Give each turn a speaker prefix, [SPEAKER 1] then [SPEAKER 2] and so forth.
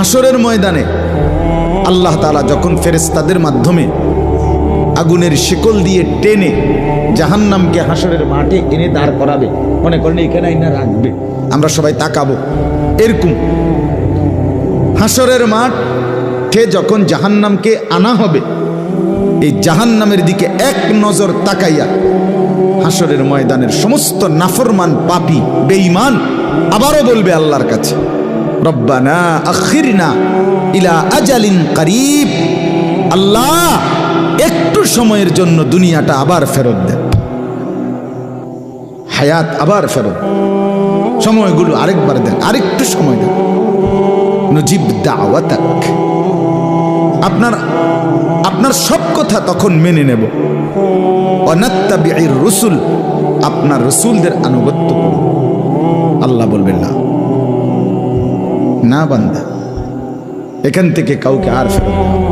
[SPEAKER 1] হাসরের ময়দানে আল্লাহ তাআলা যখন ফেরেশতাদের মাধ্যমে আগুনের শিকল দিয়ে টেনে জাহান্নামকে হাসরের মাঠে এনে দাঁড় করাবে, মনে করেন এখানে আইনা রাখবে, আমরা সবাই তাকাবো, এরকম হাসরের মাঠে যখন জাহান্নামকে আনা হবে, এই জাহান্নামের দিকে এক নজর তাকাইয়া হাসরের ময়দানের সমস্ত নাফরমান পাপী বেঈমান আবারও বলবে আল্লাহর কাছে, রব্বানা আখিরনা ইলা আজালিন করিব, আল্লাহ একটু সময়ের জন্য দুনিয়াটা আবার ফেরত দেন, হায়াত আবার ফেরত, সময়গুলো আরেকবার দেন, আরেকটু সময় দেন, নজিব দাওয়াতাক, আপনার সব কথা তখন মেনে নেব, অনাত্তাবিউর রসুল, আপনার রসুলদের আনুগত্য করব। আল্লাহ বলবেন না, না বান্দা, এখান থেকে কাউকে আর ফেরত দেওয়া